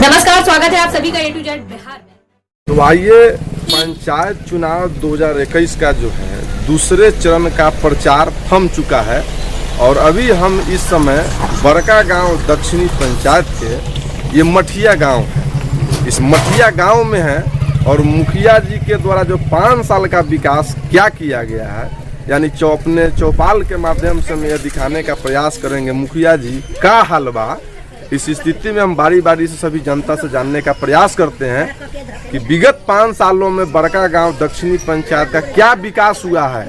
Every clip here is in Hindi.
नमस्कार, स्वागत है आप सभी का A to Z बिहार में। तो आइए, पंचायत चुनाव 2021 का जो है दूसरे चरण का प्रचार थम चुका है और अभी हम इस समय बड़का गांव दक्षिणी पंचायत के ये मठिया गांव है, इस मठिया गांव में है और मुखिया जी के द्वारा जो 5 साल का विकास क्या किया गया है, यानी चौपाल के माध्यम से हम यह दिखाने का प्रयास करेंगे मुखिया जी का हलवा। इस स्थिति में हम बारी बारी से सभी जनता से जानने का प्रयास करते हैं कि विगत 5 सालों में बड़का गांव दक्षिणी पंचायत का क्या विकास हुआ है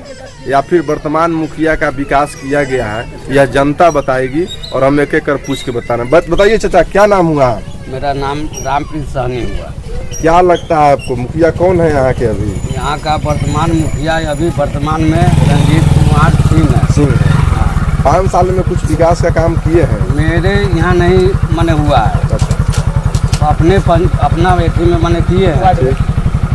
या फिर वर्तमान मुखिया का विकास किया गया है, यह जनता बताएगी और हम एक एक कर पूछ के बताना। बताइए चाचा, क्या नाम हुआ? मेरा नाम रामप्रीत साहनी हुआ। क्या लगता है आपको मुखिया कौन है यहाँ के? अभी यहाँ का वर्तमान मुखिया अभी वर्तमान में रंजीत कुमार सिंह है। 5 साल में कुछ विकास का काम किए हैं? मेरे यहाँ नहीं मने हुआ है, अपना वेठी में मने किए हैं,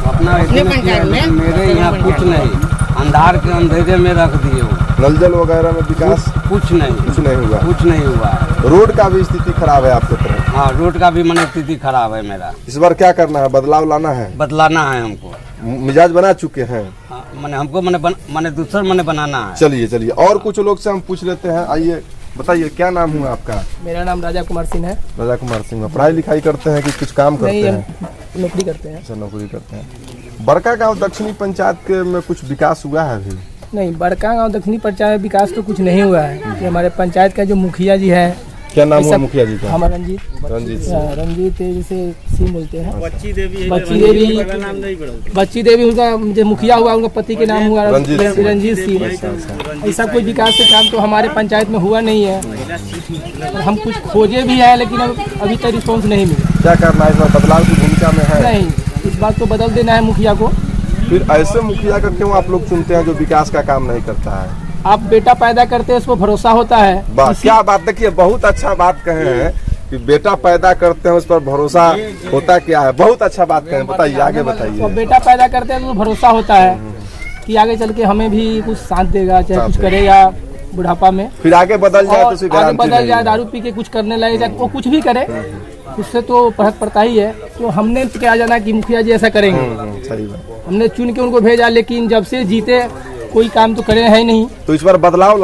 अपना वेठी में किए हैं। मेरे यहाँ कुछ नहीं, अंधार के अंधेरे में रख दिए हो। नल जल वगैरह में विकास कुछ नहीं हुआ है। रोड का भी स्थिति खराब है आपके तरफ? हाँ, रोड का भी मने स्थिति खराब है मेरा। इस बार क्या करना है? बदलाव लाना है? बदलाना है हमको। मिजाज बना चुके हैं? हाँ, मने हमको मने दूसरा मने बनाना है। चलिए और कुछ लोग से हम पूछ लेते हैं। आइए, बताइए क्या नाम हुआ आपका? मेरा नाम राजा कुमार सिंह है। राजा कुमार सिंह। पढ़ाई लिखाई करते हैं कि कुछ काम करते हैं? नौकरी करते हैं। अच्छा, नौकरी करते हैं। बड़का गांव दक्षिणी पंचायत के में कुछ विकास हुआ है अभी? नहीं, बड़का गांव दक्षिणी पंचायत में विकास तो कुछ नहीं हुआ है। कि हमारे पंचायत का जो मुखिया जी है, क्या नाम हुआ मुखिया जी का? हमारा रंजीत जैसे सिंह बोलते हैं। बच्ची देवी उनका जो मुखिया हुआ, उनका पति के नाम हुआ रंजीत सिंह। ऐसा कोई विकास का काम तो हमारे पंचायत में हुआ नहीं है। हम कुछ खोजे भी है लेकिन अभी तक रिस्पॉन्स नहीं मिला। क्या करना है? इस बार बदलाव की भूमिका में है? नहीं, इस बात को बदल देना है मुखिया को। फिर ऐसे मुखिया का क्यों आप लोग चुनते हैं जो विकास का काम नहीं करता है? आप बेटा पैदा करते हैं, उसको भरोसा होता है। क्या बात, देखिए बहुत अच्छा बात कहे हैं कि बेटा पैदा करते हैं उस पर भरोसा होता क्या है। बहुत अच्छा बात कहे, बताइए, आगे बताइए। तो बेटा पैदा करते हैं तो भरोसा होता है कि आगे चल के हमें भी कुछ साथ देगा, चाहे कुछ करेगा बुढ़ापा में। फिर आगे बदल जाए तो आगे बदल जाए, दारू पी के कुछ करने लगे, चाहे वो कुछ भी करे, उससे तो फर्क पड़ता ही है। तो हमने क्या जाना कि मुखिया जी ऐसा करेंगे, सही बात। हमने चुन के उनको भेजा, लेकिन जब से जीते कोई काम तो करे है नहीं। तो इस बार बदलाव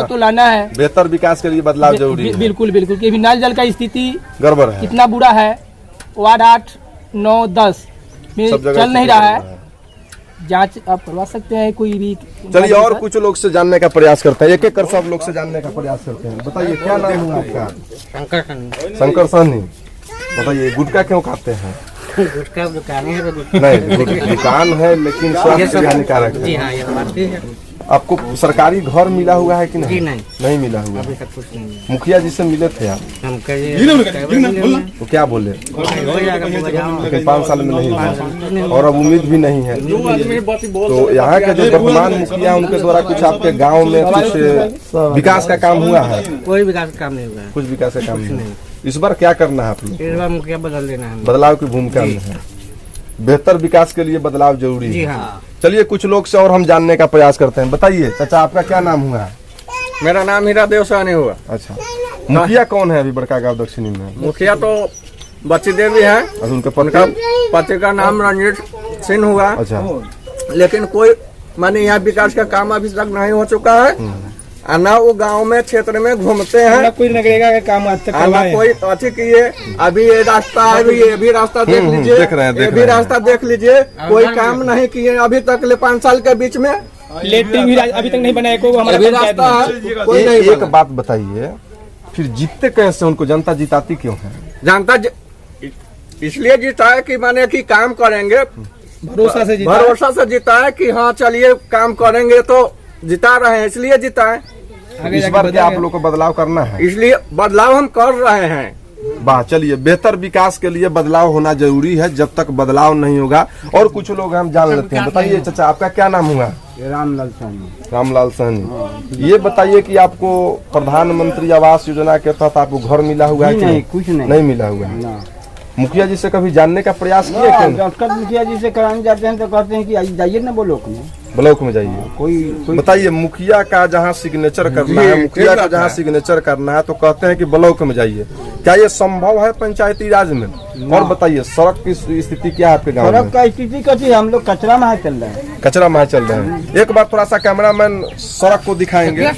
तो लाना है। बेहतर विकास के लिए बदलाव जरूरी है। बिल्कुल कि अभी नल जल का स्थिति गड़बड़ है, कितना बुरा है। वार्ड 8, 9, 10 में चल नहीं रहा है। जांच आप करवा सकते हैं कोई भी। चलिए और कुछ लोग से जानने का प्रयास करते हैं, एक एक कर सब लोग से जानने का प्रयास करते हैं। बताइए क्या नाम हुआ आपका? शंकर सहनी। बताइए, गुटखा क्यों खाते हैं? गुटखा दुकान है। नहीं, दुकान है लेकिन स्वास्थ्य के लिए हानिकारक है। जी हाँ, ये बात है। आपको सरकारी घर मिला हुआ है कि नहीं? जी नहीं मिला हुआ। अभी तक कुछ नहीं। मुखिया जी से मिले थे आप? हम तो क्या बोले? लेकिन 5 साल में नहीं हुआ और अब उम्मीद भी नहीं है। तो यहाँ के जो वर्तमान मुखिया उनके द्वारा कुछ आपके गाँव में कुछ विकास का काम हुआ है? कोई विकास का काम नहीं हुआ। कुछ विकास का काम नहीं। इस बार क्या करना है आप लोग? इस बार मुखिया बदल देना है। बदलाव की भूमिका में है। बेहतर विकास के लिए बदलाव जरूरी है। जी हाँ। चलिए कुछ लोग से और हम जानने का प्रयास करते हैं। बताइए चाचा, आपका क्या नाम हुआ? मेरा नाम हीरा देव साहनी हुआ। अच्छा, मुखिया कौन है अभी बड़का गांव दक्षिणी में? मुखिया तो बच्ची देवी है, उनका पति का नाम रंजीत सिंह हुआ। अच्छा, लेकिन कोई माने यहाँ विकास का काम अभी तक नहीं हो चुका है। ना वो गांव में क्षेत्र में घूमते हैं, कोई नगरेगा का काम आज तक कोई अच्छी किए। अभी ये रास्ता है, ये भी रास्ता देख लीजिए, ये भी रास्ता देख लीजिए। कोई काम नहीं किए अभी तक 5 साल के बीच में। लेटरिन भी अभी तक नहीं बनाया कोई हमारा रास्ता है, कोई नहीं। एक बात बताइए, फिर जीतते कैसे? उनको जनता जिताती क्यों है? जनता इसलिए जीता है कि माने कि काम करेंगे, भरोसा से जीता है कि हाँ चलिए काम करेंगे, तो जिता रहे हैं, इसलिए जिता है। इस बार क्या आप लोग को बदलाव करना है? इसलिए बदलाव हम कर रहे हैं। वाह, चलिए बेहतर विकास के लिए बदलाव होना जरूरी है। जब तक बदलाव नहीं होगा और कुछ लोग हम जान लेते हैं। बताइए चाचा, आपका क्या नाम हुआ? रामलाल साहनी। रामलाल साहनी। ये बताइए कि आपको प्रधानमंत्री आवास योजना के तहत आपको घर मिला हुआ है कि नहीं? कुछ नहीं मिला हुआ है। मुखिया जी से कभी जानने का प्रयास किए क्या? मुखिया जी से कराने जाते हैं तो कहते हैं कि जाइए ना ब्लॉक में, ब्लॉक में जाइए। कोई बताइए, मुखिया का जहाँ सिग्नेचर करना है, मुखिया का जहाँ सिग्नेचर करना है तो कहते हैं कि ब्लॉक में जाइए। क्या ये संभव है पंचायती राज में? और बताइए, सड़क की स्थिति क्या है आपके गाँव में? सड़क का स्थिति कैसी है? हम लोग कचरा में चल रहे हैं, कचरा में चल रहे हैं। एक बार थोड़ा सा कैमरामैन सड़क को दिखाएंगे,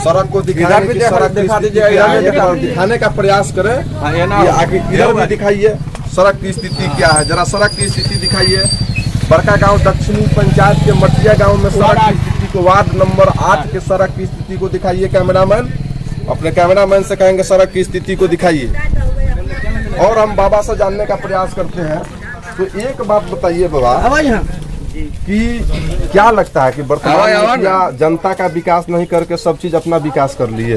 सड़क को दिखाएंगे, सड़क दिखा दीजिए, दिखाने का प्रयास करें। आगे इधर भी दिखाइए सड़क की स्थिति क्या है, जरा सड़क की स्थिति दिखाइए। बड़का गांव दक्षिणी पंचायत के मटिया गांव में सड़क की स्थिति को, वार्ड नंबर 8 के सड़क की स्थिति को दिखाइए। कैमरामैन अपने कैमरामैन से कहेंगे सड़क की स्थिति को दिखाइए। और हम बाबा से जानने का प्रयास करते हैं। तो एक बात बताइए बाबा कि क्या लगता है कि वर्तमान मुखिया जनता का विकास नहीं करके सब चीज अपना विकास कर लिए?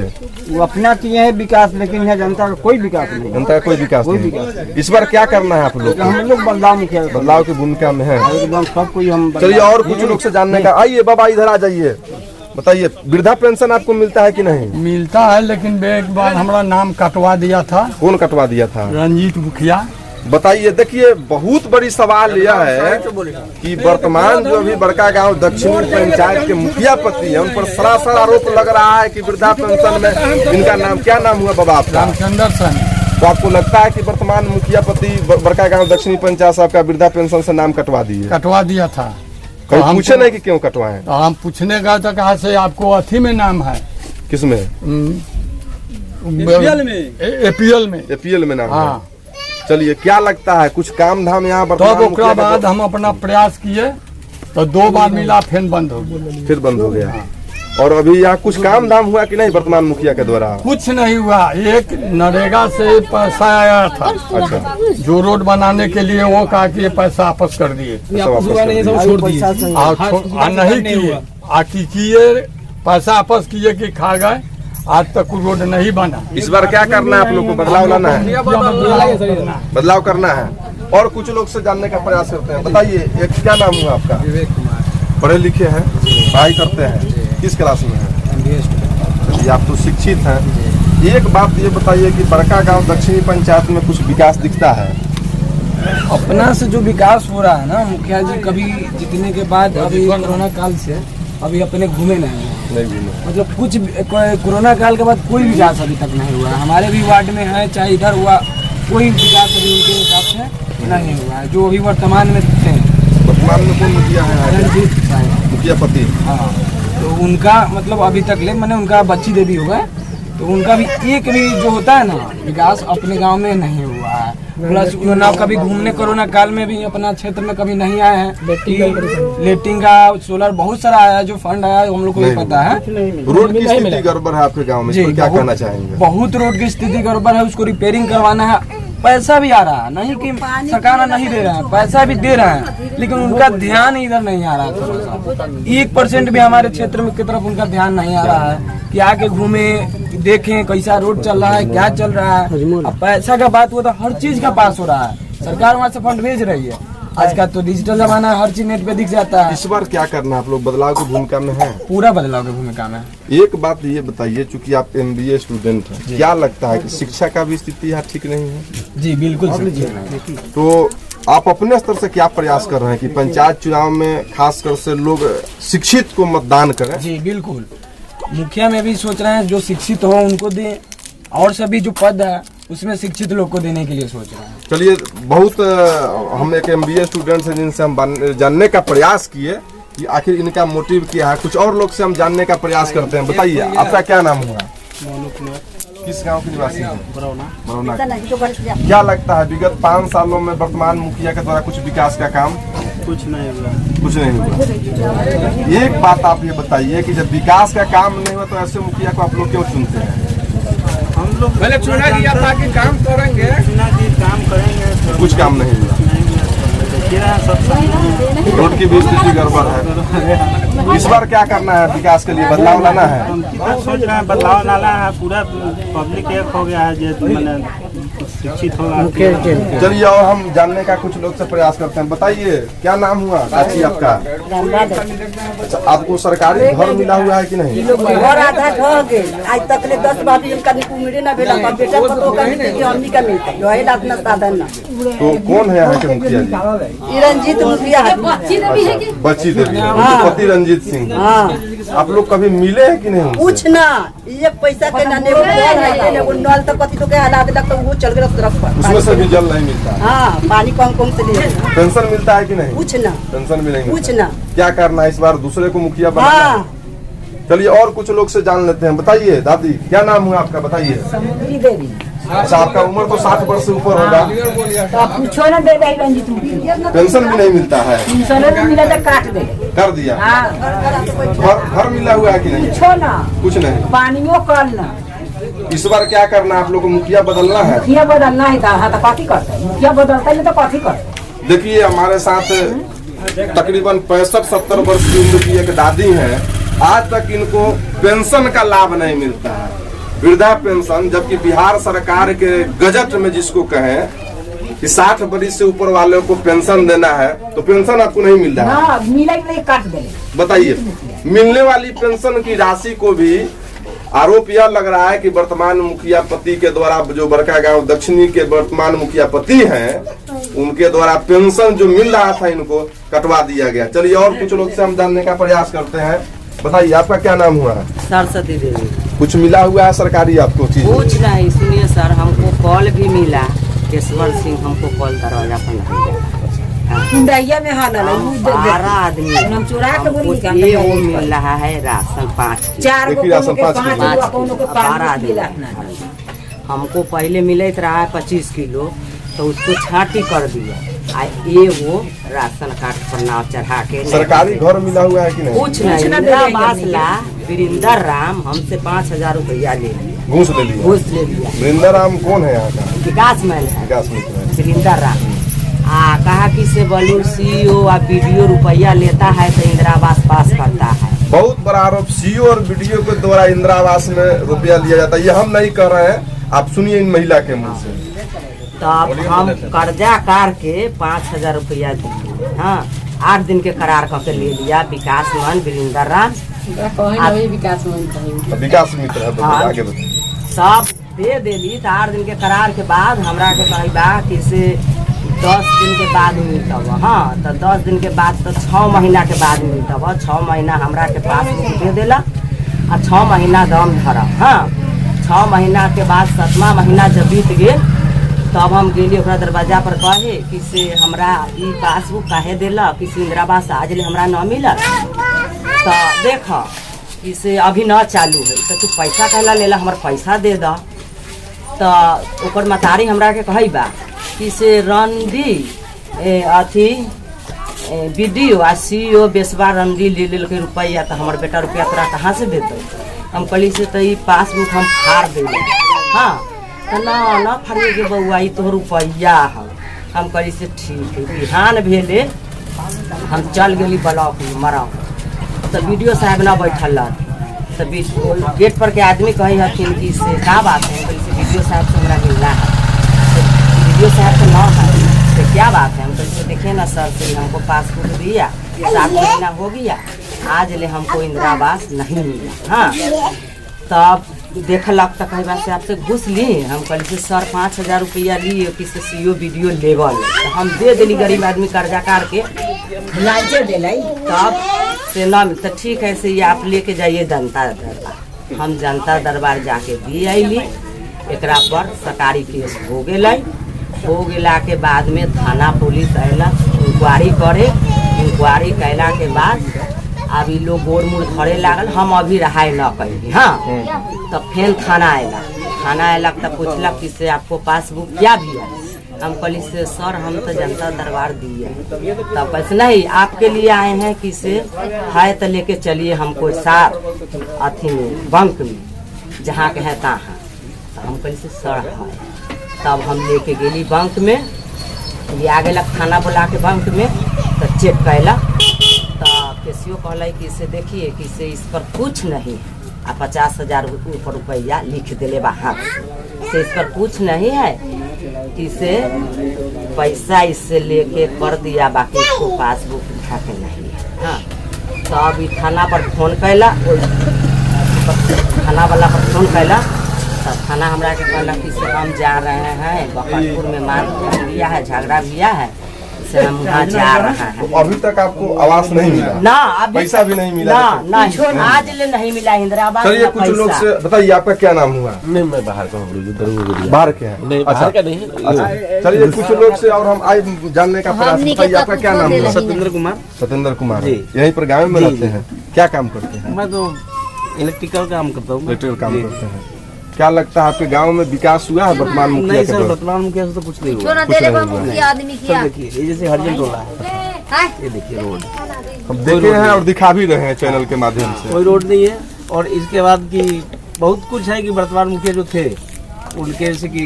वो अपना किए हैं विकास, लेकिन यहाँ जनता का कोई विकास नहीं, जनता का कोई विकास नहीं। इस बार क्या करना है आप लोग? हम लोग बदलाव मुखिया, बदलाव की भूमिका में है एकदम सब कोई हम। चलिए और कुछ लोग से जानने का। आइए बाबा, इधर आ जाइए। बताइए, वृद्धा पेंशन आपको मिलता है कि नहीं? मिलता है, लेकिन एक बार हमारा नाम कटवा दिया था। कौन कटवा दिया था? रंजीत मुखिया। बताइए, देखिए बहुत बड़ी सवाल यह है कि वर्तमान जो अभी बड़का गांव दक्षिणी पंचायत के मुखिया पति है, उन पर सरासर आरोप लग रहा है कि वृद्धा पेंशन में इनका नाम, क्या नाम हुआ बाबा आपका? रामचंद्र सन। तो आपको लगता है कि वर्तमान मुखिया पति बड़का गांव दक्षिणी पंचायत साहब का वृद्धा पेंशन से नाम कटवा दिए? कटवा दिया था। कहीं पूछे नहीं कि क्यों कटवाए? तो हम पूछने का तो कहा से आपको अथी में नाम है, किसमें? एपीएल में। एपीएल में नाम है। हाँ। चलिए, क्या लगता है कुछ काम धाम यहाँ तब उसके बाद हम अपना प्रयास किए तो 2 बार मिला, फिर बंद हो गया। फिर बंद हो गया। और अभी यहाँ कुछ काम धाम हुआ कि नहीं वर्तमान मुखिया के द्वारा? कुछ नहीं हुआ। एक नरेगा से पैसा आया था, अच्छा, जो रोड बनाने के लिए, वो कहा कि ये पैसा वापस कर दिए और नहीं किए, पैसा वापस किए कि खा गए। आज तक रोड नहीं बना। इस बार क्या करना है आप लोग को? बदलाव लाना है, बदलाव करना है। और कुछ लोग से जानने का प्रयास करते हैं। बताइए, एक क्या नाम हुआ आपका? विवेक कुमार। पढ़े लिखे हैं, पढ़ाई करते हैं, किस क्लास में हैं? आप तो शिक्षित हैं। एक बात ये बताइए कि बड़का गांव दक्षिणी पंचायत में कुछ विकास दिखता है? अपना से जो विकास हो रहा है ना, मुखिया जी कभी जीतने के बाद अभी कोरोना काल से अभी अपने घूमे नहीं, मतलब कुछ कोरोना काल के बाद कोई विकास अभी तक नहीं हुआ। हमारे भी वार्ड में है, चाहे इधर हुआ, कोई विकास अभी उनके हिसाब से नहीं हुआ है। जो अभी वर्तमान में थे, वर्तमान में कौन मुखिया है? रंजीत साहब मुखिया पति। हाँ, तो उनका मतलब अभी तक ले मैंने उनका बच्ची देवी हो गए, तो उनका भी एक भी जो होता है ना विकास अपने गांव में नहीं हुआ है। प्लस ना कभी घूमने कोरोना काल में भी अपना क्षेत्र में कभी नहीं आए हैं। लेटिंग का सोलर बहुत सारा आया, जो फंड आया हम लोग को भी पता है। रोड की स्थिति गड़बड़ है आपके गांव में, इस पर क्या कहना चाहेंगे? बहुत रोड की स्थिति गड़बड़ है, उसको रिपेयरिंग करवाना है। पैसा भी आ रहा है, नहीं कि सरकार नहीं दे रहा है, पैसा भी दे रहा है, लेकिन उनका ध्यान इधर नहीं आ रहा है। थोड़ा सा 1% भी हमारे क्षेत्र में की तरफ उनका ध्यान नहीं आ रहा है कि आके घूमे, देखें कैसा रोड चल रहा है, क्या चल रहा है। अब पैसा का बात हुआ तो हर चीज का पास हो रहा है, सरकार वहाँ से फंड भेज रही है। आज का तो डिजिटल जमाना है, हर चीज नेट पे दिख जाता है। इस बार क्या करना है आप लोग? बदलाव की भूमिका में है? पूरा बदलाव की भूमिका में। एक बात ये बताइए, चूंकि आप MBA स्टूडेंट हैं, क्या लगता है कि शिक्षा का भी स्थिति यहाँ ठीक नहीं है? जी बिल्कुल। तो आप अपने स्तर से क्या प्रयास कर रहे हैं कि पंचायत चुनाव में खासकर से लोग शिक्षित को मतदान करें? जी बिल्कुल, मुखिया में भी सोच रहे हैं जो शिक्षित हो उनको दें, और सभी जो पद है उसमें शिक्षित लोग को देने के लिए सोच रहे हैं। चलिए, बहुत हम एक MBA स्टूडेंट हैं जिनसे हम जानने का प्रयास किए कि आखिर इनका मोटिव क्या है। कुछ और लोग से हम जानने का प्रयास करते हैं। बताइए, आपका क्या नाम हुआ? किस गांव के निवासी हैं? बरौना। क्या लगता है विगत 5 सालों में वर्तमान मुखिया के द्वारा कुछ विकास का काम? कुछ नहीं हुआ। कुछ नहीं हुआ। एक बात आप ये बताइए कि जब विकास का काम नहीं हुआ तो ऐसे मुखिया को आप लोग क्यों चुनते हैं? हम लोग पहले चुना दिया था कि काम करेंगे, चुना की काम करेंगे, कुछ काम नहीं हुआ। रोड की भी स्थिति गड़बड़ है। इस बार क्या करना है विकास के लिए? बदलाव लाना है? हम सोच रहे हैं बदलाव लाना है। पूरा पब्लिक एक हो गया है, जो मैंने शिक्षित होगा। चलिए और हम जानने का कुछ लोग से प्रयास करते हैं। बताइए क्या नाम हुआ चाची आपका? अच्छा, आपको सरकारी घर मिला हुआ है कि नहीं? घर आधा ढह गए, आज तक ले 10 बार उनका उम्र ना भेला, बेटा पतो का हमनी का मिलता है अपना साधन ना। तो कौन है यहाँ के मुखिया जी? रंजीत मुखिया है, बच्ची देवी, उनके पति रंजीत सिंह। आप लोग कभी मिले हैं कि नहीं? कुछ ना, ये पैसा के ना नल तक कथी तो के हालात लग तो वो चल गया तरफ पर, उसमें से भी जल नहीं मिलता? हाँ, पानी कम से ले। पेंशन मिलता है कि नहीं? कुछ ना, पेंशन भी नहीं कुछ मिलता। ना। क्या करना है इस बार, दूसरे को मुखिया बनाना है? हाँ। चलिए और कुछ लोग से जान लेते हैं। बताइए दादी क्या नाम हुआ आपका? बताइए। समुद्री देवी। अच्छा, आपका उम्र तो 60 वर्ष से ऊपर होगा। तो पूछो ना दे रही रंजीत मुखिया, पेंशन भी नहीं मिलता है? पेंशन मिला तो काट दे कर दिया। घर मिला हुआ है कि नहीं? पूछो ना, कुछ नहीं। पानियों कल ना। इस बार क्या करना है आप लोग को? मुखिया बदलना है? मुखिया बदलना है तो कथी करता है, मुखिया बदलता है तो कथी करता। देखिए हमारे साथ तकरीबन 65-70 वर्ष की उम्र की एक दादी हैं। आज तक इनको पेंशन का लाभ नहीं मिलता है, वृद्धा पेंशन। जबकि बिहार सरकार के गजट में जिसको कहें कि 60 वर्ष से ऊपर वालों को पेंशन देना है, तो पेंशन आपको नहीं मिल रहा है। मिला नहीं काट दे। बताइए, मिलने वाली पेंशन की राशि को भी आरोप यह लग रहा है कि वर्तमान मुखिया पति के द्वारा, जो बड़का गांव दक्षिणी के वर्तमान मुखिया पति हैं, उनके द्वारा पेंशन जो मिल रहा था इनको कटवा दिया गया। चलिए और कुछ लोग से हम जानने का प्रयास करते हैं। बताइए आपका क्या नाम हुआ है? सरस्वती देवी। कुछ मिला हुआ है सरकारी आपको चीज? कुछ नहीं, सुनिए सर, हमको कॉल भी मिला, केशवर सिंह हमको कॉल दरवाजा पर में हाल 12 आदमी हमको ये वो मिल रहा है राशन 5 देखिए राशन 5 12 आदमी। हमको पहले मिलत रहा है 25 किलो, तो उसको छांटी कर दिया। ये वो राशन कार्ड पर नाव चढ़ा के। सरकारी घर मिला हुआ है कि नहीं? कुछ नहीं। इंदिरावास ला वीरेंद्र राम हमसे 5000 रुपया ले लिया, घूस ले लिया। घूस ले लिया। वीरेंद्र राम कौन है यहाँ का? विकास मैन है, विकास मित्र है। वीरेंद्र राम। कहा कि से बलू सीओ और वीडियो रुपया लेता है तो इंदिरावास पास करता है। बहुत बड़ा आरोप सीओ और वीडियो के द्वारा इंदिरावास में रुपया लिया जाता है। ये हम नहीं कर रहे हैं, आप सुनिए इन महिला के मुंह से। तो हम कर्जा कार के 5000 रुपया दिए। हाँ, 8 दिन के करार करके ले लिया। विकास मान वीरेंद्र राम विकास मित्र है। आगे बताइए। सब दे दिली। तो 8 दिन के करार के बाद हमरा के कही बा कि से 10 दिन के बाद मिलता हुआ। हाँ, तो 10 दिन के बाद तो 6 महीना के बाद मिलता हुआ। 6 महीना हमरा के पास दे देला और 6 महीना दम धरा। हाँ, 6 महीना के बाद 7वां महीना जब बीत गए, तब हम गेली ओकरा दरवाजा पर कहे कि से हमरा ई पासबुक काहे देला, कि से इंदिरावास आज ले हमरा न मिलल। तो देख कि से अभी न चालू है, तो तू पैसा कहला लेला, हमार पैसा दे द। तो ओकर मतारी हमरा के कही बा कि से रणदी अथी वीडियो आ सीओ बेसबा रणदी ले लेलकै रुपया, तो हमार बेटा रुपया तोरा कहाँ से देते? हम कहली से तो ई पासबुक हम फाड़ देंगे। हाँ, तो ना फाड़िए के बउआ, ई तो रुपया है। हम कहली से ठीक है। बिहान भेले हम चल गेली ब्लॉक में मरा, तो वीडियो साहब ना बैठल रह, तो गेट पर के आदमी कही हथिन कि से क्या बात है? कहली से वीडियो साहब से हमरा मिलना है। तो वीडियो साहब से ना है तो क्या बात है? हम कहली से देखिए ना सर, से हमको पासबुक दिया, 7 महीना हो गया, आज ले हमको इंदिरावास नहीं मिला। हाँ, तब देखलक तो कही से आपसे घूस ली। हम कहली से सर 5000 रुपया लिए कि से सीओ वीडियो लेवल, तो हम दे दिली। गरीब आदमी कर्जा कार के तब से ना मिलता। ठीक है, से ये आप लेके जाइए जनता दरबार। हम जनता दरबार जाके दी आईली। एकरा पर सरकारी केस हो गए। हो गेला के बाद में थाना पुलिस अयलक इंक्वायरी करे। इंक्वायरी कैला के बाद अब ये लोग गोड़ मुड़ धरे लागल। हम अभी रहाई न कैली। हाँ, तो फिर थाना अयलक तो पूछलक कि से आपको पासबुक क्या भी है? हम कहली से सर हम तो जनता दरबार दिए। तब कैसे नहीं, आपके लिए आए हैं कि से है तो लेके चलिए हमको साथ अथी में बैंक में जहाँ के है तहाँ। तो हम कहली से सर है। तब हम लेके गेली बैंक में, ये आ गया थाना बुला के बैंक में, तो चेक कैलक। तो केसियो कहला कि से देखिए कि से इस पर कुछ नहीं है, 50,000 ऊपर रुपया लिख दिले बा हाथ से, इस पर कुछ नहीं है। इसे पैसा इससे लेके कर दिया, बाकी इसको पासबुक उठा के नहीं है। हाँ, तो अभी थाना पर फोन कैला, थाना वाला पर फोन कैला, तब थाना हमरा के कहला कि से हम जा रहे हैं बकरपुर में मार लिया है, झगड़ा किया है, से हम वहाँ जा रहे हैं। तो अभी तक आपको आवास नहीं मिला? ना, अभी पैसा भी नहीं मिला? ना, आज ले नहीं मिला इंदिरा आवास। चलिए कुछ लोग से बताइए, आपका क्या नाम हुआ? मैं बाहर का हूँ। बाहर के हैं? नहीं, बाहर का नहीं। अच्छा, चलिए कुछ लोग से और हम आए जानने का प्रयास। बताइए आपका क्या नाम हुआ? सत्येंद्र कुमार। सत्येंद्र कुमार, यहीं पर गाँव में रहते हैं? क्या काम करते हैं? मैं तो इलेक्ट्रिकल काम करता हूँ। इलेक्ट्रिकल काम करते हैं। क्या लगता है आपके गांव में विकास हुआ है वर्तमान मुखिया नहीं के सर, द्वारा? वर्तमान मुखिया से तो कुछ नहीं हुआ। कुछ नहीं हुआ। सर देखिए, ये जैसे हरिजन टोला है, ये देखिए रोड हम देखे हैं और दिखा भी रहे हैं चैनल के माध्यम से। कोई रोड नहीं है। और इसके बाद की बहुत कुछ है कि वर्तमान मुखिया जो थे उनके से की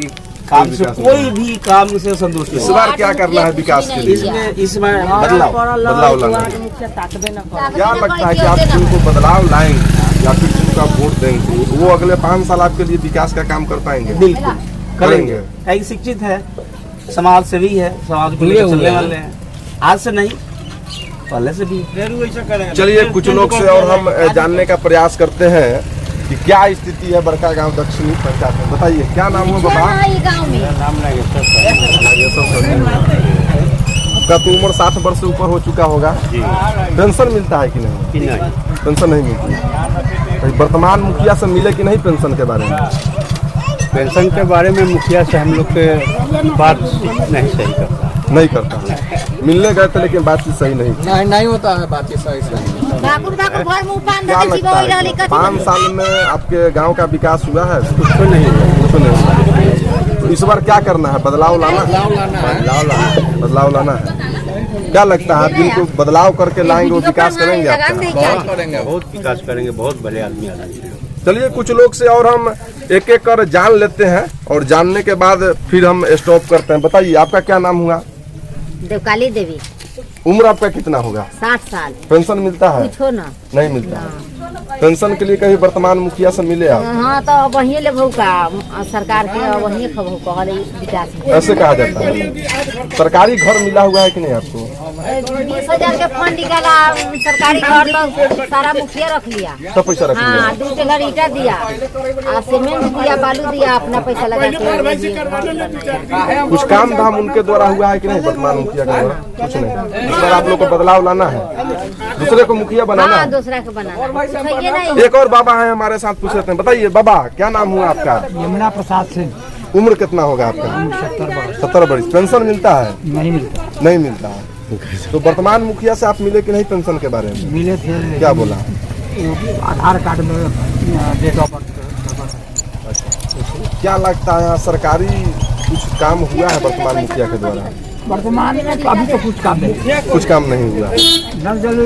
काम से कोई भी काम से संतुष्ट नहीं। इस बार क्या करना है विकास के लिए? इस बार बदलाव लाना है। क्या लगता है कि आप जिनको बदलाव लाएंगे या फिर जिनको आप वोट देंगे वो अगले 5 साल आपके लिए विकास का काम कर पाएंगे? बिल्कुल करेंगे। कई शिक्षित है, समाज सेवी है, समाज को लेकर चलने वाले हैं, आज से नहीं पहले से भी। चलिए कुछ लोग से और हम जानने का प्रयास करते हैं कि क्या स्थिति है बड़का गांव दक्षिणी पंचायत में। बताइए क्या नाम हुआ बाबा? आपका तो उम्र 60 वर्ष से ऊपर हो चुका होगा। पेंशन मिलता है कि नहीं? पेंशन नहीं मिलती। वर्तमान मुखिया से मिले कि नहीं पेंशन के बारे में? पेंशन के बारे में मुखिया से हम लोग के बात नहीं सही करता। नहीं करता। मिलने गए थे लेकिन बातचीत सही नहीं होता है, बातचीत सही क्या लगता है 5 साल में आपके गांव का विकास हुआ है? कुछ नहीं हुआ। तो इस बार क्या करना है? बदलाव लाना बदलाव लाना है। क्या लगता है आप जिनको बदलाव करके लाएंगे वो विकास करेंगे? आपका बहुत विकास करेंगे, बहुत बड़े आदमी आ जाएंगे। चलिए कुछ लोग से और हम एक एक कर जान लेते हैं और जानने के बाद फिर हम स्टॉप करते हैं। बताइए आपका क्या नाम हुआ? देवकाली देवी। उम्र आपका कितना होगा? 60 साल। पेंशन मिलता है? पूछो ना। नहीं मिलता है। पेंशन के लिए कहीं वर्तमान मुखिया से मिले आप? हाँ, तो वही ले का सरकार के वही कहले विकास। ऐसे कहा जाता है। सरकारी घर मिला हुआ है कि नहीं आपको? 20,000 के फंड निकाला सरकारी घर, तो सारा मुखिया रख लिया। सब पैसा रख लिया? हाँ, 2 घर ईटा दिया, सीमेंट दिया, बालू दिया, अपना पैसा लगा के। कुछ काम धाम उनके द्वारा हुआ है कि नहीं वर्तमान मुखिया के द्वारा? कुछ नहीं। इस बार आप लोग को बदलाव लाना है, दूसरे को मुखिया बनाना है। दूसरा को बनाना। एक और बाबा है हमारे साथ, पूछ लेते हैं। बताइए बाबा क्या नाम हुआ आपका? यमुना प्रसाद सिंह। उम्र कितना होगा आपका? 70 वर्ष। पेंशन मिलता है? नहीं मिलता। नहीं मिलता है। तो वर्तमान मुखिया से आप मिले कि नहीं पेंशन के बारे में? मिले थे। क्या बोला? आधार कार्ड में डेट ऑफ बर्थ। क्या लगता है यहाँ सरकारी कुछ काम हुआ है वर्तमान मुखिया के द्वारा? वर्तमान अभी तो कुछ काम नहीं। कुछ काम नहीं हुआ। नल जल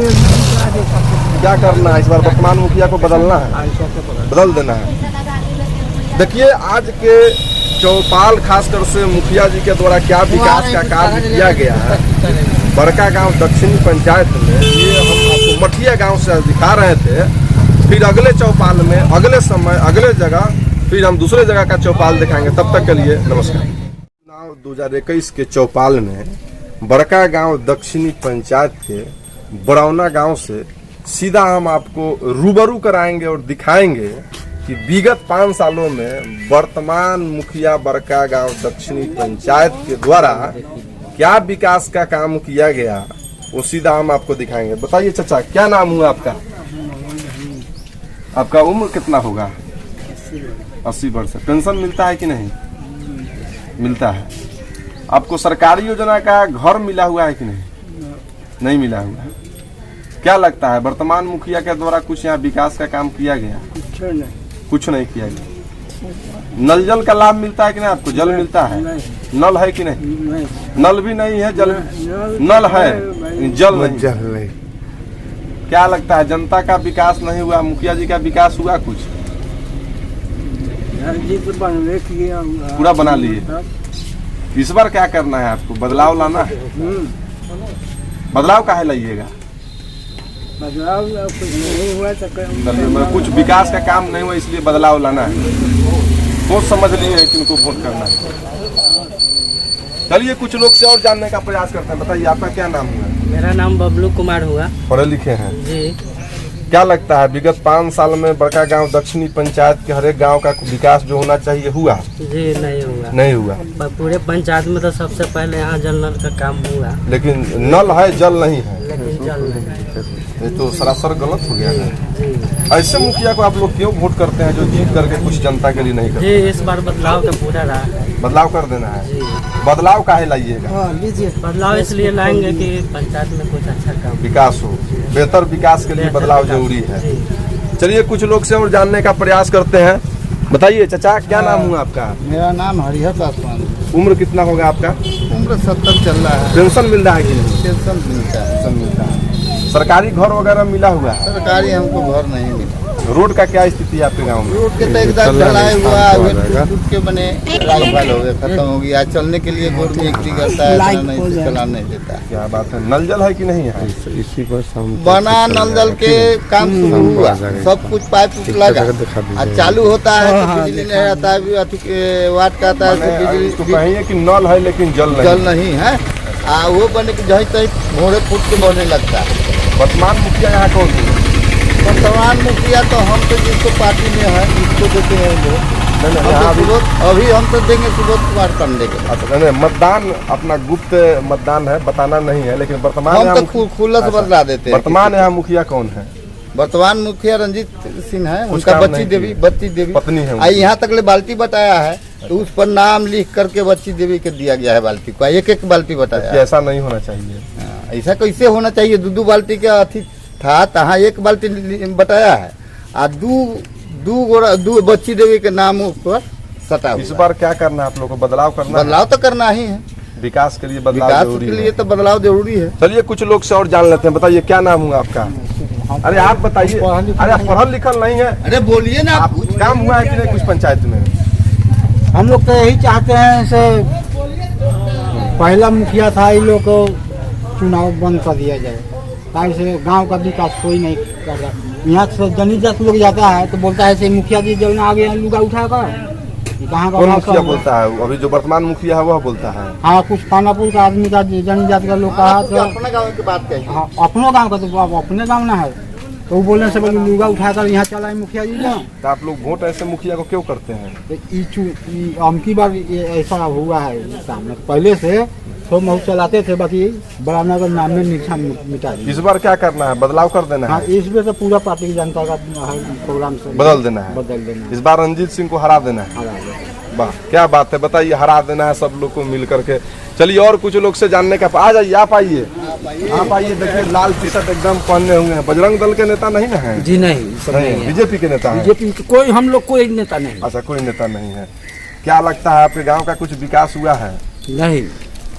क्या करना है इस बार? वर्तमान मुखिया को बदलना है, बदल देना है। देखिए आज के चौपाल खासकर से मुखिया जी के द्वारा क्या विकास का कार्य किया गया है बड़का गांव दक्षिणी पंचायत में, ये हम आपको मठिया गांव से दिखा रहे थे। फिर अगले चौपाल में अगले समय अगले जगह फिर हम दूसरे जगह का चौपाल दिखाएंगे। तब तक के लिए नमस्कार। चुनाव 2021 के चौपाल में बड़का गांव दक्षिणी पंचायत के बरौना गांव से सीधा हम आपको रूबरू कराएंगे और दिखाएंगे कि विगत 5 सालों में वर्तमान मुखिया बड़का गांव दक्षिणी पंचायत के द्वारा क्या विकास का काम किया गया, वो सीधा हम आपको दिखाएंगे। बताइए चाचा क्या नाम हुआ आपका? आपका उम्र कितना होगा? 80 वर्ष। पेंशन मिलता है कि नहीं? मिलता है। आपको सरकारी योजना का घर मिला हुआ है कि नहीं? नहीं मिला हुआ है। क्या लगता है वर्तमान मुखिया के द्वारा कुछ यहाँ विकास का काम किया गया? कुछ नहीं किया गया। नल जल का लाभ मिलता है कि नहीं आपको? जल मिलता है? नल है कि नहीं? नल भी नहीं है, जल नल है, जल नहीं। क्या लगता है जनता का विकास नहीं हुआ, मुखिया जी का विकास हुआ? कुछ पूरा बना लिए। इस बार क्या करना है आपको? बदलाव लाना है। बदलाव काहे लाइएगा? बदलाव कुछ नहीं हुआ तो कुछ विकास का काम नहीं हुआ इसलिए बदलाव लाना है। सोच समझ लिए हैं कि इनको वोट करना है। चलिए कुछ लोग से और जानने का प्रयास करते हैं। बताइए आपका क्या नाम है? मेरा नाम बबलू कुमार हुआ पढ़े लिखे हैं जी। क्या लगता है विगत 5 साल में बड़का गांव दक्षिणी पंचायत के हर एक गांव का विकास जो होना चाहिए हुआ? जी नहीं हुआ। पूरे पंचायत में तो सबसे पहले यहाँ जल नल का काम हुआ, लेकिन नल है जल नहीं है, लेकिन जल नहीं। ये तो सरासर गलत हो गया है। ऐसे मुखिया को आप लोग क्यों वोट करते हैं जो जीत करके कुछ जनता के लिए नहीं करते? जी इस बार बदलाव का पूरा रहा है। बदलाव कर देना है। बदलाव काहे लाइएगा? बदलाव इसलिए लाएंगे कि पंचायत में कुछ अच्छा काम विकास हो, बेहतर विकास के लिए बदलाव जरूरी है। चलिए कुछ लोग से और जानने का प्रयास करते हैं। बताइए चाचा क्या नाम हुआ आपका? मेरा नाम हरिहर पासवान। उम्र कितना होगा आपका? उम्र 70 चल रहा है। पेंशन मिल रहा है कि नहीं? पेंशन मिलता है। पेंशन मिलता है। सरकारी घर वगैरह मिला हुआ है? सरकारी हमको घर नहीं मिला। रोड का क्या स्थिति है आपके गांव में? रोड के तो एकदम ढलाई हुआ, टूट के बने राल हो गया, खत्म हो गया। चलने के लिए गोर में एंट्री करता है, चला नहीं देता। क्या बात है, नल जल है कि नहीं है? इसी पर बना नल जल के काम शुरू हुआ, सब कुछ पाइप लगा, चालू होता है तो बिजली नहीं आता है, अति वाट का आता है तो बिजली तो कहिए कि नल है लेकिन जल नहीं है। वो बने की जहीं तहीं भोरे फूट के बढ़ने लगता है। वर्तमान मुखिया यहाँ कौन है? वर्तमान मुखिया तो हम तो जिसको पार्टी में है उसको देते हैं लोग। अभी हम तो देंगे सुबोध कुमार पांडे के। अच्छा नहीं, मतदान अपना गुप्त मतदान है, बताना नहीं है, लेकिन वर्तमान हम तो खुला से बदला देते हैं। वर्तमान यहाँ मुखिया कौन है? वर्तमान मुखिया रंजीत सिंह है, उनका बच्ची देवी पत्नी है। यहाँ तक ले बाल्टी बताया है तो उस पर नाम लिख करके बच्ची देवी के दिया गया है बाल्टी को, एक बाल्टी बताया। ऐसा नहीं होना चाहिए। ऐसा कैसे होना चाहिए? दो बाल्टी का अथी था, तहाँ एक बाल्टी बताया है और दो बच्ची देवी के नाम पर सटा। इस बार क्या करना है आप लोग को? बदलाव करना? बदलाव तो करना ही है, विकास के लिए बदलाव जरूरी है। के लिए तो बदलाव जरूरी है। चलिए कुछ लोग से और जान लेते हैं। बताइए क्या नाम हुआ आपका? अरे आप बताइए। अरे आप पढ़ल लिखल नहीं है? अरे बोलिए ना। आप काम हुआ है कि नहीं कुछ पंचायत में? हम लोग तो यही चाहते हैं से पहला मुखिया था, इन लोग को चुनाव बंद कर दिया जाए, ताकि से गांव का विकास कोई नहीं कर रहा। यहाँ से जनी दस लोग जाता है तो बोलता है से मुखिया जी जब आगे लुगा उठा कर कहाँ का मुखिया बोलता है? अभी जो वर्तमान मुखिया है वह बोलता है। हाँ कुछ खानापुर का आदमी का जनी जात का लोग कहा तो अपने गाँव की बात कही। हाँ अपने गाँव का, तो अपने गाँव ना है तो वो बोलने से बोले लुगा उठाकर यहाँ चला है मुखिया जी ना। तो आप लोग वोट ऐसे मुखिया को क्यों करते हैं? अमकी बार ऐसा हुआ है सामने, पहले से तो महू चलाते थे, बाकी बड़ा नगर नाम में निशान मिटा दिया। इस बार क्या करना है? बदलाव कर देना है? इस बार तो पूरा पार्टी की जनता का प्रोग्राम से बदल देना है। इस बार रंजीत सिंह को हरा देना है। वाह क्या बात है, बताइए। हरा देना है सब लोग को मिल करके। चलिए और कुछ लोग से जानने का। आ जाइए, आप आइए, आप आइए। देखिए लाल टी शर्ट एकदम पहने हुए हैं। बजरंग दल के नेता नहीं ना है? जी नहीं, बीजेपी के नेता है। बीजेपी कोई, हम लोग कोई नेता नहीं। अच्छा कोई नेता नहीं है। क्या लगता है आपके गाँव का कुछ विकास हुआ है?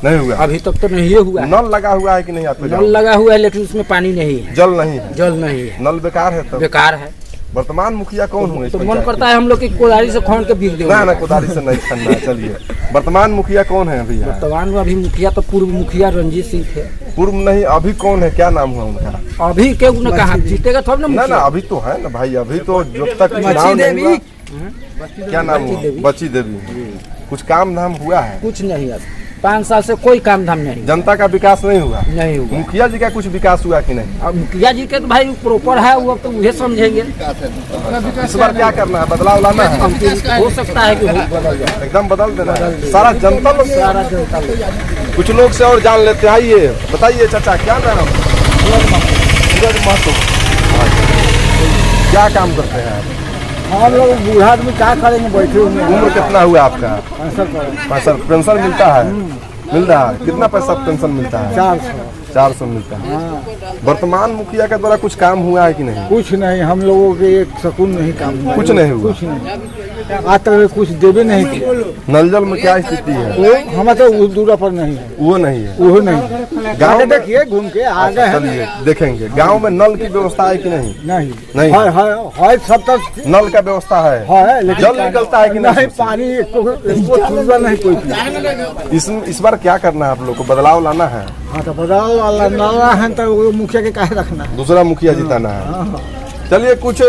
नहीं हुआ अभी तक तो नहीं हुआ। नल लगा हुआ है कि नहीं आपके? नल लगा हुआ है लेकिन उसमें पानी नहीं है, जल नहीं है। जल नहीं है, नल बेकार है। तो बेकार है। वर्तमान मुखिया कौन हुए? तो मन करता है हम लोग की कोदारी से खोन के बीत दे। ना कोदारी से नहीं खनना है। चलिए वर्तमान मुखिया कौन है भैया? वर्तमान में अभी मुखिया तो पूर्व मुखिया रंजीत सिंह थे। पूर्व नहीं, अभी कौन है? क्या नाम हुआ उनका? अभी क्यों न कहा जीतेगा थोड़ा ना अभी तो है ना भाई। अभी तो जब तक बच्ची देवी, क्या नाम हुआ? बच्ची देवी। कुछ काम धाम हुआ है? कुछ नहीं। अब 5 साल से कोई काम धाम नहीं। जनता का विकास नहीं हुआ? नहीं हुआ। मुखिया जी का कुछ विकास हुआ कि नहीं? अब मुखिया जी के तो भाई प्रॉपर है, वो तो उन्हें समझेंगे। इस बार क्या करना है? बदलाव लाना है? हो सकता है कि बदल जाए, एकदम बदल देना है सारा जनता लोग। सारा जनता। कुछ लोग से और जान लेते हैं। आइए बताइए चाचा क्या नाम? सूरज महतो। क्या काम करते हैं आप? हम लोग बूढ़ा आदमी क्या करेंगे, बैठे हुए। उम्र कितना हुआ आपका? 65। पेंशन मिलता है? मिल रहा है? कितना पैसा पेंशन मिलता है? 400 मिलता है। वर्तमान मुखिया के द्वारा कुछ काम हुआ है कि नहीं? कुछ नहीं, हम लोगों के एक सकून नहीं काम हुआ। कुछ नहीं हुआ? कुछ नहीं, आज तक कुछ देवे नहीं किए। नल जल में क्या स्थिति है? वो हमें तो दूरा पर नहीं है। वो नहीं है? वो नहीं। गाँव में देखिए घूम के आगे है। चलिए देखेंगे गांव में नल की व्यवस्था है कि नहीं? नहीं है सब तक नल का व्यवस्था है, लेकिन जल निकलता है कि नहीं? पानी नहीं कोई। इस बार क्या करना है आप लोग को? बदलाव लाना है? हाँ तो बदलाव लाना है तो मुखिया के काहे रखना है? दूसरा मुखिया जिताना है। चलिए कुछ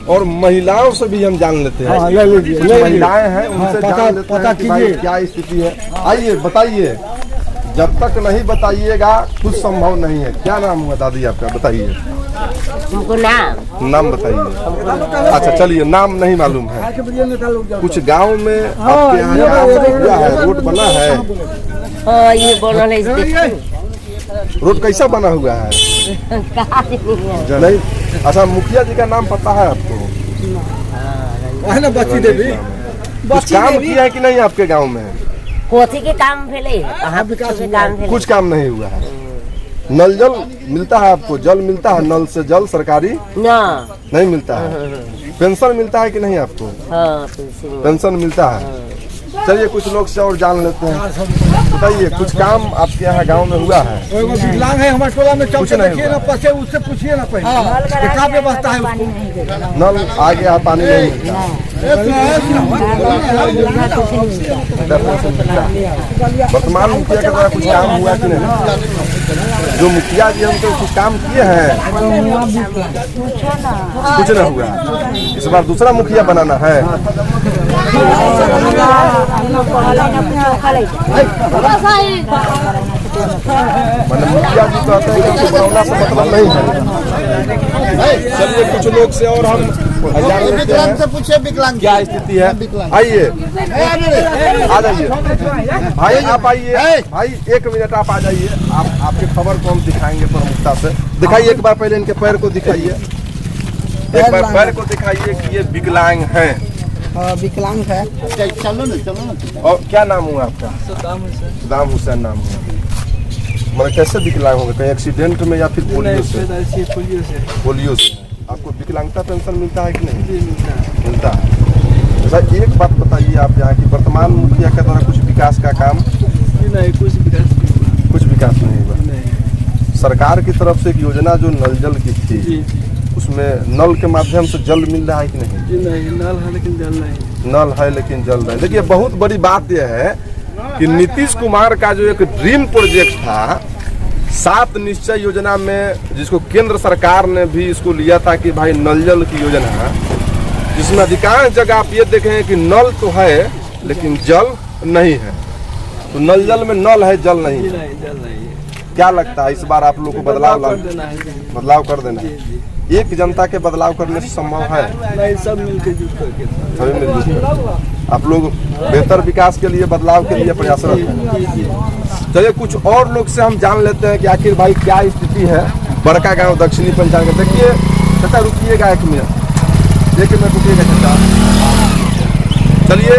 और महिलाओं से भी हम जान लेते हैं। कुछ महिलाएं हैं उनसे जान लेते हैं कि भाई क्या स्थिति है। आइए बताइए, जब तक नहीं बताइएगा कुछ संभव नहीं है। क्या नाम हुआ दादी आपका, बताइए। हमको नाम बताइए। अच्छा चलिए, नाम नहीं मालूम है। कुछ गांव में आपके यहाँ है, रोड बना है? ये बोला नहीं, रोड कैसा बना हुआ है? नहीं। अच्छा, मुखिया जी का नाम पता है आपको? बच्ची देवी कुछ काम किया है कि नहीं आपके गांव में? कोथी के काम भेले, कहाँ विकास के काम भेले? कुछ काम नहीं हुआ है। नल जल मिलता है आपको? जल मिलता है नल से जल सरकारी? ना, नहीं मिलता है। पेंशन मिलता है कि नहीं आपको? हाँ, पेंशन मिलता है। चलिए कुछ लोग से और जान लेते हैं। बताइए, कुछ काम आपके यहाँ गांव में हुआ है? विकलांग है हमारे टोला में, कुछ नहीं हुआ। पसे उससे पूछिए ना पहले क्या व्यवस्था है उसको? नल आ गया, पानी नहीं मिलता। वर्तमान मुखिया के द्वारा कुछ काम हुआ कि नहीं? जो मुखिया जी हम तो कुछ काम किए हैं, कुछ नहीं हुआ। इस बार दूसरा मुखिया बनाना है। मतलब मुखिया जी कहते हैं कि हमको बरौना से मतलब नहीं है। चलिए कुछ लोग से और हम विकलांग से पूछे, विकलांग क्या स्थिति है। आइए, आ जाइए भाई, आप आइए भाई, 1 मिनट आप आ जाइए। आप आपके खबर को हम दिखाएंगे प्रमुखता से। दिखाइए एक बार, पहले इनके पैर को दिखाइए, एक बार पैर को दिखाइए कि ये विकलांग हैं। विकलांग है। चलो ना। और क्या नाम हुआ आपका? सदाम हुसैन नाम हुआ। मतलब कैसे विकलांग होंगे? कहीं एक्सीडेंट में या फिर पोलियो से? पोलियो से। आपको विकलांगता पेंशन मिलता है कि नहीं? मिलता है। अच्छा एक बात बताइए, आप यहाँ की वर्तमान मुखिया के द्वारा कुछ विकास का काम? नहीं, कुछ विकास नहीं हुआ। सरकार की तरफ से एक योजना जो नल जल की थी, उसमें नल के माध्यम से जल मिल रहा है कि नहीं? नहीं, नल है लेकिन जल नहीं। नल है लेकिन जल नहीं। देखिए बहुत बड़ी बात यह है कि नीतीश कुमार का जो एक ड्रीम प्रोजेक्ट था 7 निश्चय योजना में, जिसको केंद्र सरकार ने भी इसको लिया था कि भाई नल जल की योजना, जिसमें अधिकांश जगह आप ये देखें कि नल तो है लेकिन जल नहीं है। तो नल जल में नल है, जल नहीं है। क्या लगता है इस बार आप लोग को बदलाव कर देना है? एक जनता के बदलाव करने से संभव है? नहीं, सब मिलकर जुट करके, सभी मिलकर। आप लोग बेहतर विकास के लिए, बदलाव के लिए प्रयासरत हैं। चलिए कुछ और लोग से हम जान लेते हैं कि आखिर भाई क्या स्थिति है बड़का गांव दक्षिणी पंचायत में। देखिए चाचा, रुकिएगा 1 मिनट, 1 मिनट रुकिएगा चाचा। चलिए,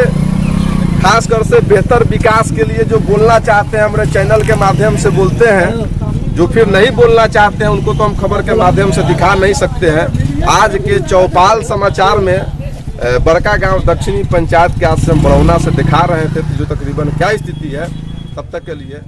खासकर से बेहतर विकास के लिए जो बोलना चाहते हैं हमारे चैनल के माध्यम से बोलते हैं, जो फिर नहीं बोलना चाहते हैं उनको तो हम खबर के माध्यम से दिखा नहीं सकते हैं। आज के चौपाल समाचार में बड़का गांव दक्षिणी पंचायत के आज से हम बरौना से दिखा रहे थे जो तकरीबन क्या स्थिति है। तब तक के लिए